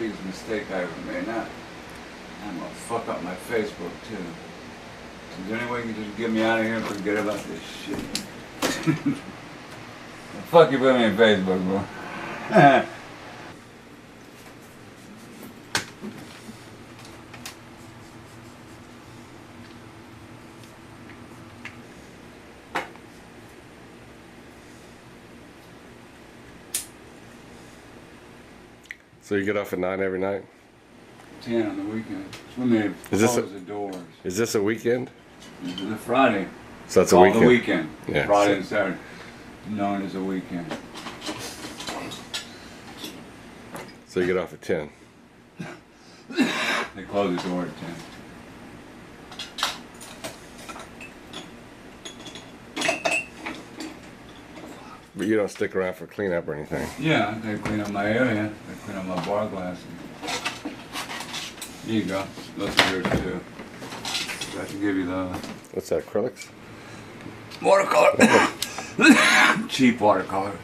biggest mistake I ever made. Now, I'm gonna fuck up my Facebook too. Is there any way you can just get me out of here and forget about this shit? Fuck you put me on Facebook, bro. So you get off at 9 every night? 10 on the weekend. When they close the doors. Is this a weekend? This is a Friday. So that's a weekend? The weekend. Yeah. Friday and Saturday. Known as a weekend. So you get off at 10? They close the door at 10. But you don't stick around for cleanup or anything? Yeah, they clean up my area. They clean up my bar glasses. Here you go. Those are yours too. I can give you the What's that, acrylics? watercolor. Cheap watercolor.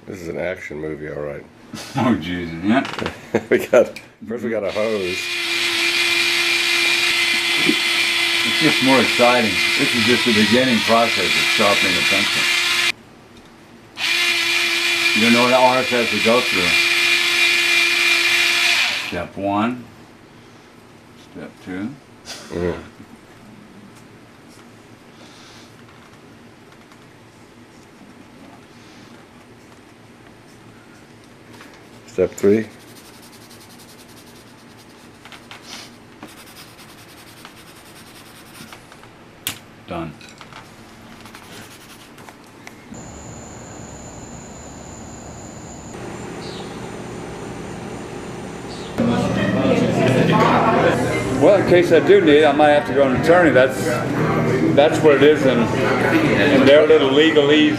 This is an action movie, all right. Oh Jesus, yeah. First we got a hose. It's just more exciting. This is just the beginning process of sharpening a pencil. You don't know what an artist has to go through. Step 1. Step 2. Mm. Step 3. Done. Well, in case I do need it, I might have to go to an attorney. That's what it is in their little legalese.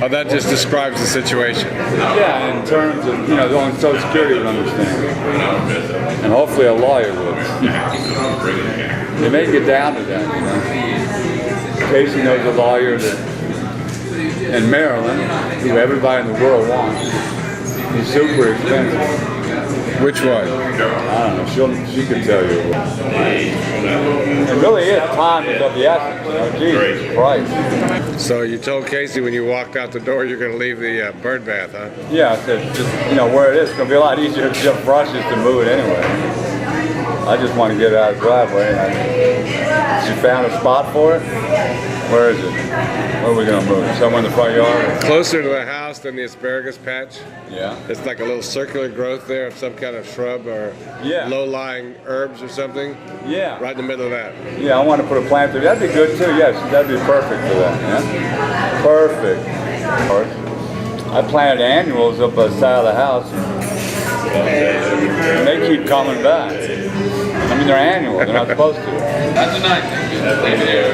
Oh, that just describes the situation. Yeah, in terms of, only Social Security would understand. And hopefully a lawyer would. They may get down to that, Casey knows a lawyer in Maryland, who everybody in the world wants. He's super expensive. Which one? I don't know, she could tell you. It really is, time is of the essence, Jesus Christ. So you told Casey when you walked out the door you're going to leave the bird bath, huh? Yeah, I said, just, where it is, it's going to be a lot easier to jump brushes to move it anyway. I just want to get it out of the driveway. She found a spot for it? Where is it? Where are we going to move it? Somewhere in the front yard? Closer to the house than the asparagus patch. Yeah. It's like a little circular growth there of some kind of shrub or low-lying herbs or something. Yeah. Right in the middle of that. Yeah, I want to put a plant there. That'd be good too, yes. That'd be perfect for that, yeah? Perfect. I planted annuals up the side of the house. And they keep coming back. I mean, they're annual. They're not supposed to. Not tonight. Leave it here.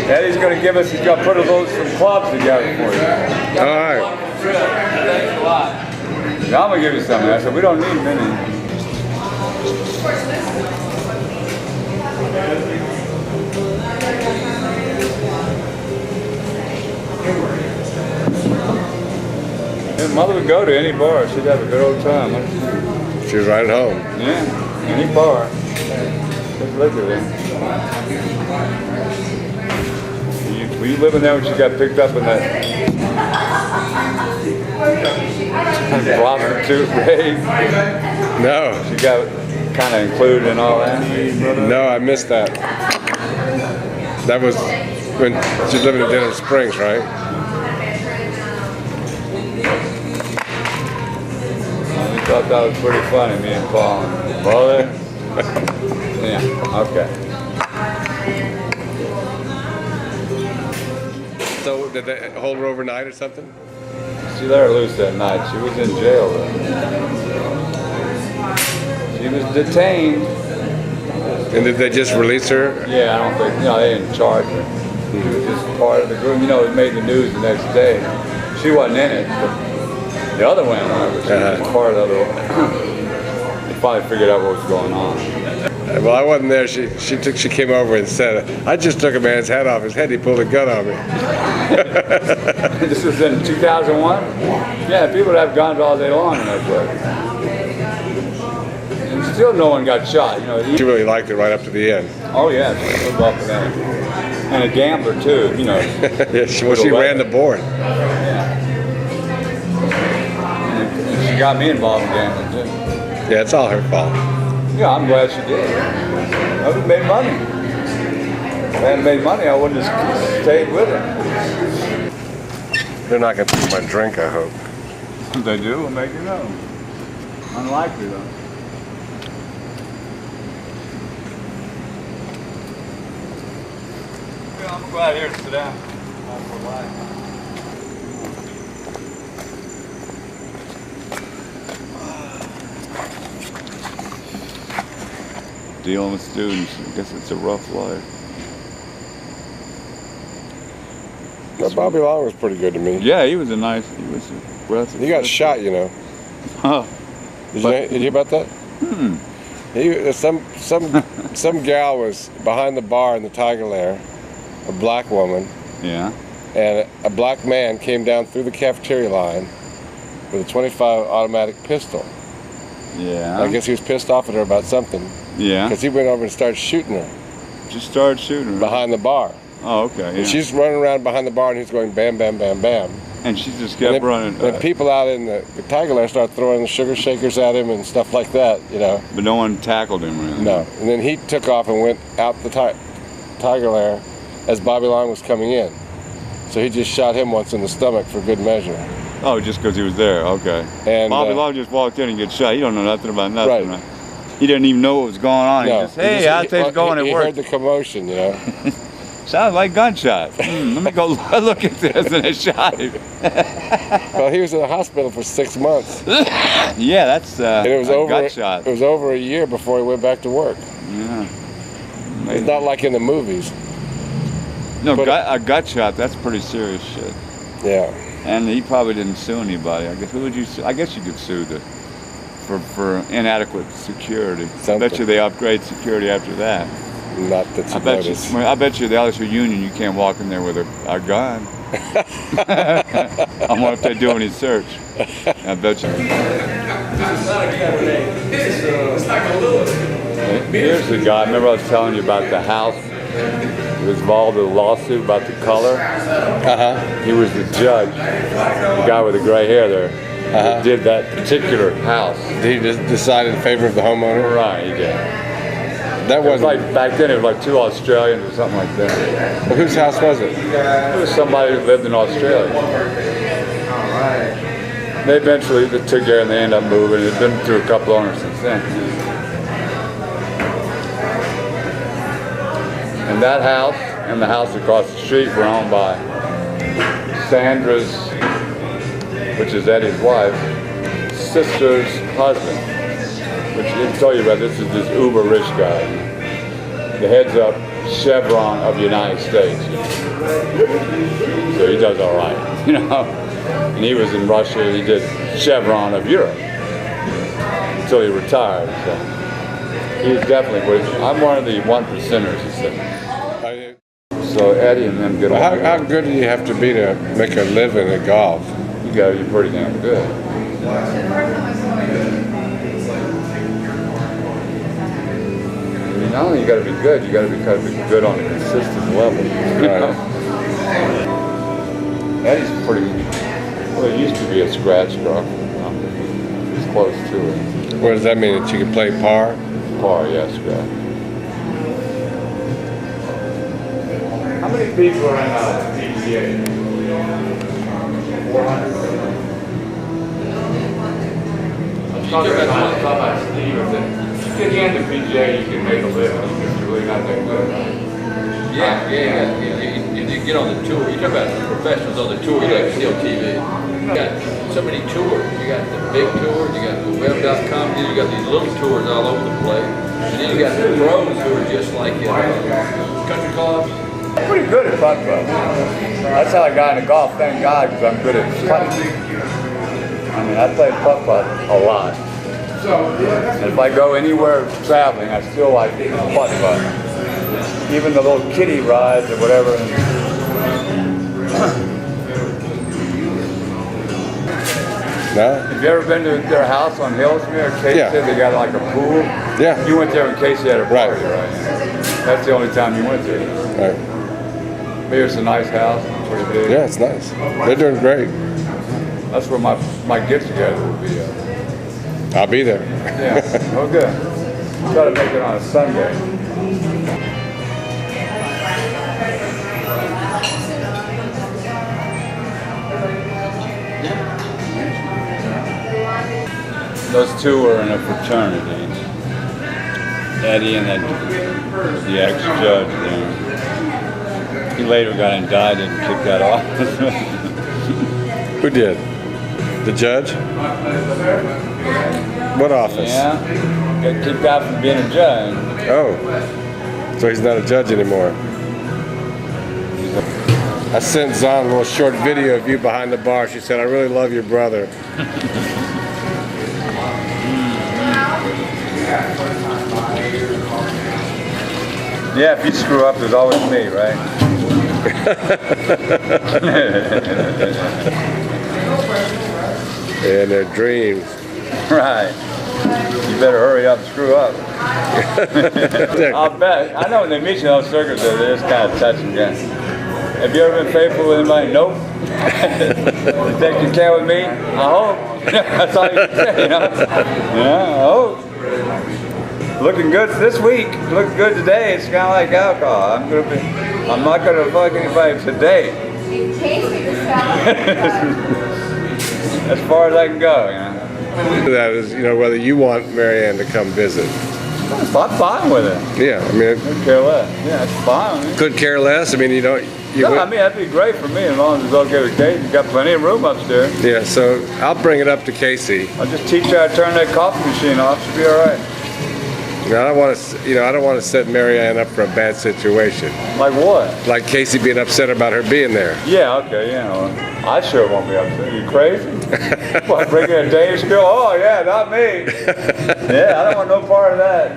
Eddie's going to give us, he's going to put some clubs together for you. All right. Thanks a lot. Now I'm going to give you something. I said, we don't need many. His mother would go to any bar. She'd have a good old time. She was right at home. Yeah, any bar. Just look at it. Were you living there when she got picked up in that prostitute raid? No. She got kind of included in all that? No, I missed that. That was when she was living in Denham Springs, right? We thought that was pretty funny, me and Paul. Paul there? Yeah, okay. So did they hold her overnight or something? She let her loose that night. She was in jail though. She was detained. And did they just release her? Yeah, I don't think, they didn't charge her. She was just part of the group. It made the news the next day. She wasn't in it, but the other one was. She was part of the. They finally figured out what was going on. Well, I wasn't there. She came over and said, "I just took a man's head off his head. He pulled a gun on me." This was in 2001? Yeah, people have guns all day long in that place. And still no one got shot, you know. She really liked it right up to the end. Oh yeah, she was up for that. And a gambler too, you know. Yeah, she ran the board. Yeah. And she got me involved in gambling too. Yeah, it's all her fault. Yeah, I'm glad she did. I would have made money. If I hadn't made money, I wouldn't have stayed with her. They're not going to take my drink, I hope. If they do, we'll make you know. Unlikely though. Yeah, I'm glad here to sit down. Dealing with students, I guess it's a rough life. Well, Bobby Long was pretty good to me. Yeah, he was a breath. He got shot, you know. Huh. Did you hear about that? Some gal was behind the bar in the Tiger Lair, a black woman, Yeah. and a black man came down through the cafeteria line with a .25 automatic pistol. Yeah. I guess he was pissed off at her about something, Yeah. because he went over and started shooting her Just started shooting her. behind the bar. Oh, okay. Yeah. And she's running around behind the bar, and he's going bam, bam, bam, bam. And she just And kept then, running. and people out in the Tiger Lair started throwing the sugar shakers at him and stuff like that, you know. But no one tackled him or anything. No. And then he took off and went out the Tiger Lair as Bobby Long was coming in. So he just shot him once in the stomach for good measure. Oh, just because he was there. Okay. And Bobby Long just walked in and get shot. He don't know nothing about nothing. Right. He didn't even know what was going on. No, He just, hey, how's things going at He work? heard the commotion, you know. Sounds like gunshots. Let me go look at this, and they shot him. Well, he was in the hospital for 6 months. Yeah, that's And it was a over. gunshot. It was over a year before he went back to work. Yeah. It's not like in the movies. No, but- a gut shot, that's pretty serious shit. Yeah. And he probably didn't sue anybody. I guess who would you sue? I guess you could sue for inadequate security. I Something. bet you they upgrade security after that. Not that you notice. I bet you the LSU Union, you can't walk in there with a gun. I wonder if they're doing any search. I bet you. Here's the guy. Remember I was telling you about the house? He was involved in a lawsuit about the color. He was the judge, the guy with the gray hair there, that did that particular house. He just decided in favor of the homeowner. Right, he did. That It was wasn't. like, back then it was like 2 Australians or something like that. Well, whose house was it? It was somebody who lived in Australia. They eventually took there and they ended up moving. It's been through a couple owners since then. And that house and the house across the street were owned by Sandra's, which is Eddie's wife, sister's husband. Which didn't tell you about this is this uber rich guy. The heads up Chevron of the United States. So he does all right, you know. And he was in Russia, he did Chevron of Europe until he retired. So he's definitely, I'm one of the 1%ers, he said. So Eddie and them get along. How good do you have to be to make a living at golf? You gotta be pretty damn good. Not only you got to be good, you got to be good on a consistent level. You know? Eddie's pretty. Well, he used to be a scratch golfer. He's close to it. What does that mean? That you can play par? Par, yeah, scratch. How many people are in PGA? 400. I'm talking about Steve. Get you in the PGA, you can make a living. It's really not that good. Yeah. You get on the tour. You talk about professionals on the tour, you like Steel TV. You got so many tours. You got the big tours, you got the web.com, you got these little tours all over the place. And then you got the pros who are just like country clubs. I'm pretty good at putt putt. That's how I got into golf, thank God, because I'm good at putting. I mean, I play putt putt a lot. And if I go anywhere traveling, I still like putt-putt. Even the little kiddie rides or whatever. No? Have you ever been to their house on Hillsmere? Casey, Yeah. they got like a pool. Yeah. You went there when Casey had a party, Right. right? That's the only time you went there. Right. Maybe it's a nice house, pretty big. Yeah, it's nice. They're doing great. That's where my get together will be. I'll be there. Yeah. Oh, good. Try to make it on a Sunday. Those two were in a fraternity. Eddie and the ex-judge there. He later got indicted and kicked out of office. Who did? The judge? What office? Yeah. Got kicked out from being a judge. Oh. So he's not a judge anymore. I sent Zon a little short video of you behind the bar. She said, I really love your brother. Yeah, if you screw up, there's always me, right? And their dreams. Right. You better hurry up and screw up. I'll bet. I know when they meet you on circuits, they're just kind of touch and go. Have you ever been faithful with anybody? Nope. You think you can with me? I hope. That's all you can say, you know? Yeah, I hope. Looking good this week. Looking good today. It's kind of like alcohol. I'm not gonna fuck anybody today. As far as I can go, you know. That is, whether you want Marianne to come visit. I'm fine with it. Yeah, I mean, I care less. Yeah, it's fine. could care less. I mean, No, I mean, that'd be great for me as long as it's okay with Casey. You got plenty of room upstairs. yeah, so I'll bring it up to Casey. I'll just teach her how to turn that coffee machine off. She'll be all right. I don't want to set Marianne up for a bad situation. Like what? Like Casey being upset about her being there. Yeah, okay, well, I sure won't be upset. You crazy? What, bringing a Danish girl? Oh, yeah, not me. Yeah, I don't want no part of that.